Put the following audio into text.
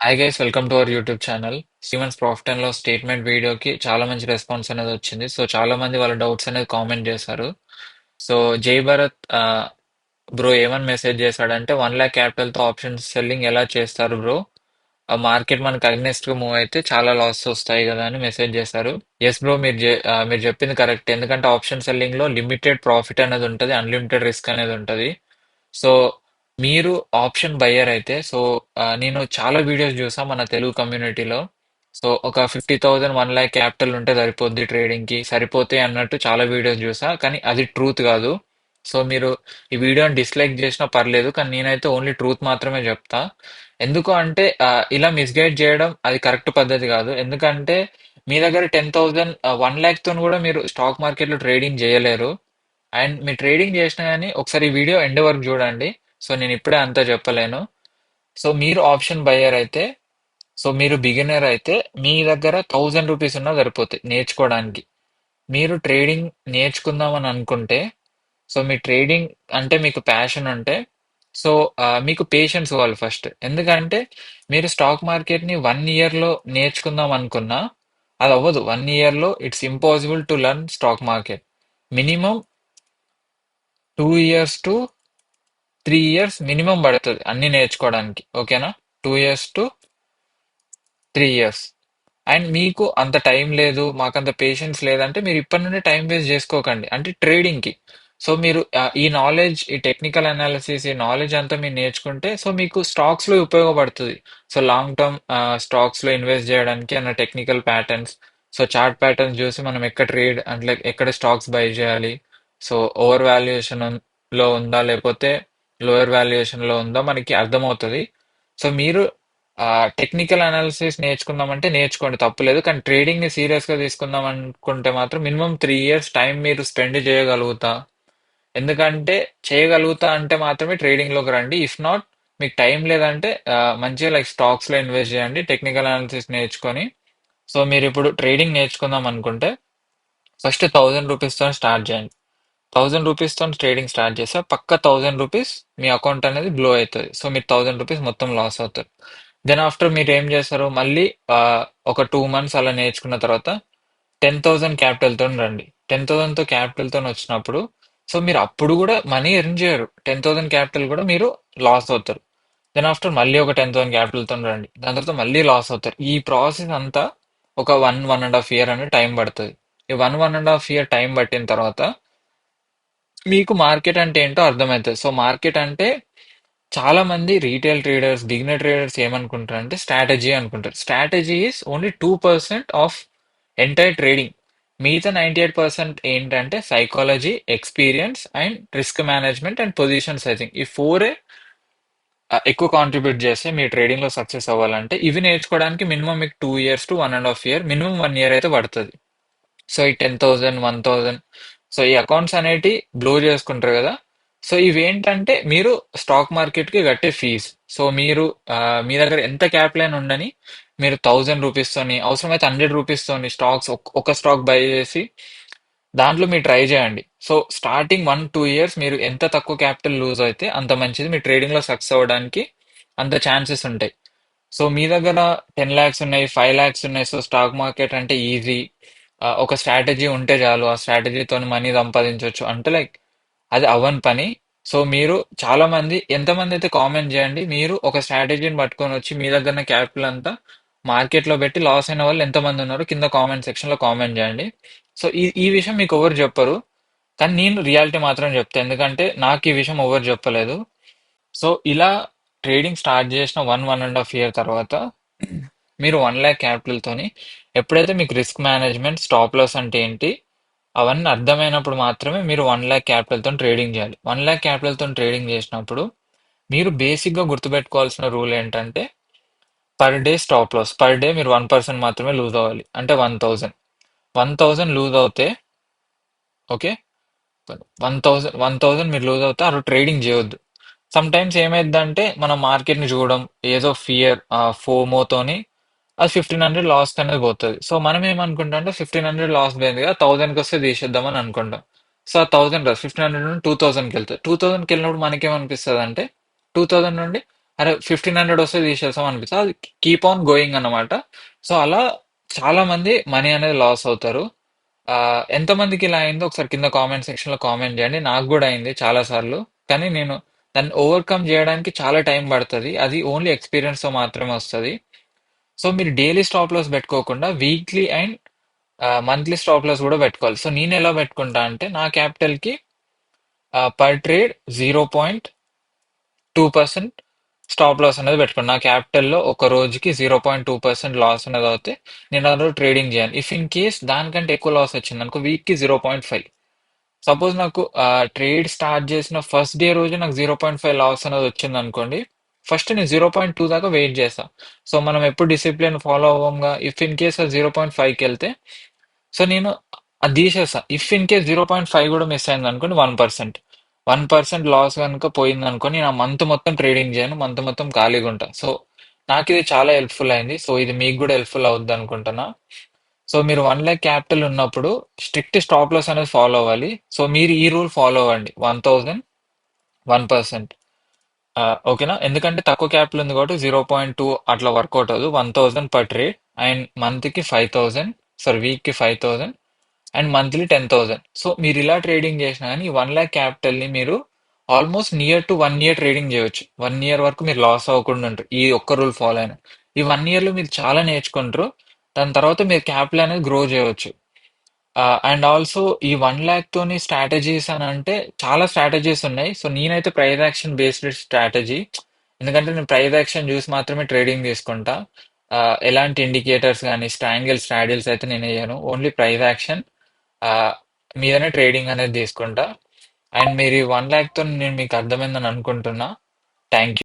Hi guys, welcome to our YouTube channel. Stevens profit and loss statement వీడియోకి చాలా మంచి response అనేది వచ్చింది. సో చాలా మంది వాళ్ళ డౌట్స్ అనేది కామెంట్ చేశారు. సో జై భరత్ బ్రో ఏమని మెసేజ్ చేశాడంటే 1 lakh క్యాపిటల్తో ఆప్షన్స్ సెల్లింగ్ ఎలా చేస్తారు బ్రో? ఆ మార్కెట్ మనకి అగ్నెస్ట్ గా మూవ్ అయితే చాలా లాస్ వస్తాయి కదా అని మెసేజ్ చేశారు. ఎస్ బ్రో, మీరు చెప్పింది కరెక్ట్. ఎందుకంటే ఆప్షన్ సెల్లింగ్ లో లిమిటెడ్ ప్రాఫిట్ అనేది ఉంటుంది, అన్లిమిటెడ్ రిస్క్ అనేది ఉంటుంది. సో మీరు ఆప్షన్ బయ్యర్ అయితే నేను చాలా వీడియోస్ చూసా మన తెలుగు కమ్యూనిటీలో. సో ఒక 50,000 1 lakh క్యాపిటల్ ఉంటే సరిపోద్ది ట్రేడింగ్ కి, సరిపోతే అన్నట్టు చాలా వీడియోస్ చూసా, కానీ అది ట్రూత్ కాదు. సో మీరు ఈ వీడియోని డిస్లైక్ చేసినా పర్లేదు, కానీ నేనైతే ఓన్లీ ట్రూత్ మాత్రమే చెప్తా. ఎందుకు అంటే ఇలా మిస్గైడ్ చేయడం అది కరెక్ట్ పద్ధతి కాదు. ఎందుకంటే మీ దగ్గర 10,000 1 lakh తో కూడా మీరు స్టాక్ మార్కెట్లో ట్రేడింగ్ చేయలేరు. అండ్ మీరు ట్రేడింగ్ చేసినా కానీ ఒకసారి ఈ వీడియో ఎండ్ వరకు చూడండి. సో నేను ఇప్పుడే అంతా చెప్పలేను. సో మీరు ఆప్షన్ బయ్యర్ అయితే, సో మీరు బిగినర్ అయితే మీ దగ్గర 1,000 రూపీస్ ఉన్నా సరిపోతాయి నేర్చుకోవడానికి. మీరు ట్రేడింగ్ నేర్చుకుందామని అనుకుంటే, సో మీ ట్రేడింగ్ అంటే మీకు ప్యాషన్ ఉంటే, సో మీకు పేషెన్స్ కావాలి ఫస్ట్. ఎందుకంటే మీరు స్టాక్ మార్కెట్ని 1 ఇయర్లో నేర్చుకుందాం అనుకున్నా అది అవ్వదు. 1 ఇయర్లో it's impossible to learn stock market. Minimum 2 years to 3 years minimum పడుతుంది అన్ని నేర్చుకోవడానికి. ఓకేనా? 2 ఇయర్స్ టు 3 ఇయర్స్. అండ్ మీకు అంత టైం లేదు, మాకంత పేషెన్స్ లేదంటే మీరు ఇప్పటి నుండి టైం వేస్ట్ చేసుకోకండి అంటే ట్రేడింగ్కి. సో మీరు ఈ నాలెడ్జ్, ఈ టెక్నికల్ అనాలిసిస్, ఈ నాలెడ్జ్ అంతా మీరు నేర్చుకుంటే సో మీకు స్టాక్స్లో ఉపయోగపడుతుంది. సో లాంగ్ టర్మ్ స్టాక్స్లో ఇన్వెస్ట్ చేయడానికి అన్న technical patterns, so chart patterns చూసి మనం ఎక్కడ ట్రేడ్ అంటే ఎక్కడ స్టాక్స్ బై చేయాలి, సో ఓవర్ వాల్యుయేషన్ లో ఉందా లేకపోతే లోయర్ వాల్యుయేషన్ లో ఉందా మనకి అర్థమవుతుంది. సో మీరు టెక్నికల్ అనాలిసిస్ నేర్చుకుందామంటే నేర్చుకోండి, తప్పులేదు. కానీ ట్రేడింగ్ ని సీరియస్ గా తీసుకుందాం అనుకుంటే మాత్రం మినిమం 3 ఇయర్స్ టైం మీరు స్పెండ్ చేయగలుగుతా. ఎందుకంటే చేయగలుగుతా అంటే మాత్రమే ట్రేడింగ్ లోకి రండి. ఇఫ్ నాట్, మీకు టైం లేదంటే మంచిగా లైక్ స్టాక్స్ లో ఇన్వెస్ట్ చేయండి, టెక్నికల్ అనాలిసిస్ నేర్చుకొని. సో మీరు ఇప్పుడు ట్రేడింగ్ నేర్చుకుందాం అనుకుంటే ఫస్ట్ 1,000 రూపీస్ తో స్టార్ట్ చేయండి. 1,000 రూపీస్ తో ట్రేడింగ్ స్టార్ట్ చేస్తే పక్క 1,000 రూపీస్ మీ అకౌంట్ అనేది బ్లో అవుతుంది. సో మీరు 1,000 రూపీస్ మొత్తం లాస్ అవుతారు. దెన్ ఆఫ్టర్ మీరు ఏం చేస్తారు, మళ్ళీ ఒక 2 months అలా నేర్చుకున్న తర్వాత 10,000 క్యాపిటల్తో రండి. 10,000తో క్యాపిటల్తో వచ్చినప్పుడు సో మీరు అప్పుడు కూడా మనీ ఎర్న్ చేయరు. 10,000 క్యాపిటల్ కూడా మీరు లాస్ అవుతారు. దెన్ ఆఫ్టర్ మళ్ళీ ఒక 10,000 క్యాపిటల్తో రండి, దాని తర్వాత మళ్ళీ లాస్ అవుతారు. ఈ ప్రాసెస్ అంతా ఒక 1.5 year అనేది టైం పడుతుంది. ఈ 1.5 year టైం పట్టిన తర్వాత మీకు మార్కెట్ అంటే ఏంటో అర్థమవుతుంది. సో మార్కెట్ అంటే చాలా మంది రీటైల్ ట్రేడర్స్, బిగినర్ ట్రేడర్స్ ఏమనుకుంటారు అంటే స్ట్రాటజీ అనుకుంటారు. Strategy is only 2% of entire trading. మిగతా 98% ఏంటంటే psychology, experience and risk management and position sizing. ఈ ఫోరే ఎక్కువ కాంట్రిబ్యూట్ చేస్తే మీ ట్రేడింగ్ లో సక్సెస్ అవ్వాలంటే ఇవి నేర్చుకోవడానికి మినిమం మీకు 2 years to 1.5 year, minimum 1 year అయితే పడుతుంది. సో ఈ 10,000, 1,000, సో ఈ అకౌంట్స్ అనేటి బ్లో చేసుకుంటారు కదా. సో ఇవేంటంటే మీరు స్టాక్ మార్కెట్ కి కట్టే ఫీజ్. సో మీరు మీ దగ్గర ఎంత క్యాపిటల్ ఉండని మీరు 1,000 రూపీస్ తోని, అవసరమైతే 100 రూపీస్ తోని స్టాక్స్ ఒక స్టాక్ బై చేసి దాంట్లో మీరు ట్రై చేయండి. సో స్టార్టింగ్ 1-2 years మీరు ఎంత తక్కువ క్యాపిటల్ లూజ్ అయితే అంత మంచిది. మీ ట్రేడింగ్ లో సక్సెస్ అవ్వడానికి అంత ఛాన్సెస్ ఉంటాయి. సో మీ దగ్గర 10 lakhs ఉన్నాయి, 5 lakhs ఉన్నాయి. సో స్టాక్ మార్కెట్ అంటే ఈజీ, ఒక స్ట్రాటజీ ఉంటే చాలు, ఆ స్ట్రాటజీతో మనీ సంపాదించవచ్చు అంటే లైక్ అది అవ్వని పని. సో మీరు చాలా మంది, ఎంతమంది అయితే కామెంట్ చేయండి, మీరు ఒక స్ట్రాటజీని పట్టుకొని వచ్చి మీ దగ్గర క్యాపిటల్ అంతా మార్కెట్ లో పెట్టి లాస్ అయిన వాళ్ళు ఎంతమంది ఉన్నారో కింద కామెంట్ సెక్షన్ లో కామెంట్ చేయండి. సో ఈ ఈ విషయం మీకు ఎవరు చెప్పరు, కానీ నేను రియాలిటీ మాత్రం చెప్తాను. ఎందుకంటే నాకు ఈ విషయం ఎవరు చెప్పలేదు. సో ఇలా ట్రేడింగ్ స్టార్ట్ చేసిన 1.5 year తర్వాత మీరు 1 lakh క్యాపిటల్ తోని ఎప్పుడైతే మీకు రిస్క్ మేనేజ్మెంట్, స్టాప్ లాస్ అంటే ఏంటి అవన్నీ అర్థమైనప్పుడు మాత్రమే మీరు 1 lakh క్యాపిటల్ తో ట్రేడింగ్ చేయాలి. 1 lakh క్యాపిటల్ తో ట్రేడింగ్ చేసినప్పుడు మీరు బేసిక్ గా గుర్తుపెట్టుకోవాల్సిన రూల్ ఏంటంటే per day stop loss. Per day మీరు 1% మాత్రమే లూజ్ అవ్వాలి, అంటే 1,000. 1,000 లూజ్ అవుతే, ఓకే, 1,000 మీరు లూజ్ అవుతే అప్పుడు ట్రేడింగ్ చేయొద్దు. సమ్ టైమ్స్ ఏమైందంటే మనం మార్కెట్ ని చూడడం, ఏదో ఫియర్, ఫోమోతోని అది 1,500 లాస్ అనేది పోతుంది. సో మనం ఏమనుకుంటాం అంటే 1,500 లాస్ పోయింది కదా, 1,000కి వస్తే తీసేద్దామని అనుకుంటాం. సో ఆ 1,000 రాదు, 1,500 నుండి 2,000కి వెళ్తుంది. 2,000కి వెళ్ళినప్పుడు మనకేమనిపిస్తుంది అంటే 2,000 నుండి అరే 1500 వస్తే తీసేస్తాం అనిపిస్తుంది, అది కీప్ ఆన్ గోయింగ్ అన్నమాట. సో అలా చాలా మంది మనీ అనేది లాస్ అవుతారు. ఎంతమందికి ఇలా అయిందో ఒకసారి కింద కామెంట్ సెక్షన్ లో కామెంట్ చేయండి. నాకు కూడా అయింది చాలా సార్లు. కానీ నేను దాన్ని ఓవర్కమ్ చేయడానికి చాలా టైం పడుతుంది. అది ఓన్లీ ఎక్స్పీరియన్స్ తో మాత్రమే వస్తుంది. సో మీరు డైలీ స్టాప్ లాస్ పెట్టుకోకుండా weekly and monthly stop loss కూడా పెట్టుకోవాలి. సో నేను ఎలా పెట్టుకుంటా అంటే నా క్యాపిటల్ కి పర్ ట్రేడ్ 0.2% స్టాప్ లాస్ అనేది పెట్టుకోండి. నా క్యాపిటల్లో ఒక రోజుకి 0.2% లాస్ అనేది అవుతే నేను అందులో ట్రేడింగ్ చేయను. ఇఫ్ ఇన్ కేస్ దానికంటే ఎక్కువ లాస్ వచ్చింది అనుకో, వీక్కి 0.5. సపోజ్ నాకు ట్రేడ్ స్టార్ట్ చేసిన ఫస్ట్ డే రోజు నాకు 0.5 లాస్ అనేది వచ్చింది అనుకోండి, ఫస్ట్ నేను 0.2 దాకా వెయిట్ చేస్తా. సో మనం ఎప్పుడు డిసిప్లిన్ ఫాలో అవ్వంగా, ఇఫ్ ఇన్ కేస్ 0.5కి వెళ్తే సో నేను అది తీసేస్తా. ఇఫ్ ఇన్ కేస్ 0.5 కూడా మిస్ అయింది అనుకోండి, 1% లాస్ కనుక పోయింది అనుకోని, నేను ఆ మంత్ మొత్తం ట్రేడింగ్ చేయను, మంత్ మొత్తం ఖాళీగా ఉంటా. సో నాకు ఇది చాలా హెల్ప్ఫుల్ అయింది. సో ఇది మీకు కూడా హెల్ప్ఫుల్ అవుద్ది అనుకుంటున్నా. సో మీరు 1 lakh క్యాపిటల్ ఉన్నప్పుడు స్ట్రిక్ట్ స్టాప్ లాస్ అనేది ఫాలో అవ్వాలి. సో మీరు ఈ రూల్ ఫాలో అవ్వండి, 1000 1%. ఓకేనా? ఎందుకంటే తక్కువ క్యాపిటల్ ఉంది కాబట్టి 0.2 అట్లా వర్కౌట్ అవ్వదు. 1000 పర్ ట్రేడ్ అండ్ మంత్ కి 5000, సారీ వీక్ కి 5000 అండ్ మంత్లీ 10,000. సో మీరు ఇలా ట్రేడింగ్ చేసినా కానీ ఈ 1 lakh క్యాపిటల్ ని మీరు almost near to 1 year trading చేయొచ్చు. 1 year వరకు మీరు లాస్ అవ్వకుండా ఉంటారు ఈ ఒక్క రూల్ ఫాలో అయినా. ఈ 1 year లో మీరు చాలా నేర్చుకుంటారు. దాని తర్వాత మీరు క్యాపిటల్ అనేది గ్రో చేయవచ్చు. అండ్ ఆల్సో ఈ 1 lakh తోని స్ట్రాటజీస్ అని అంటే చాలా స్ట్రాటజీస్ ఉన్నాయి. సో నేనైతే ప్రైస్ యాక్షన్ బేస్డ్ స్ట్రాటజీ, ఎందుకంటే నేను ప్రైస్ యాక్షన్ చూసి మాత్రమే ట్రేడింగ్ తీసుకుంటా. ఎలాంటి ఇండికేటర్స్ కానీ స్ట్రాంగిల్ స్ట్రాడిల్స్ అయితే నేను వేయను, ఓన్లీ ప్రైస్ యాక్షన్ మీదనే ట్రేడింగ్ అనేది తీసుకుంటా. అండ్ మీరు ఈ 1 lakh తో నేను మీకు అర్థమైందని అనుకుంటున్నా. Thank you.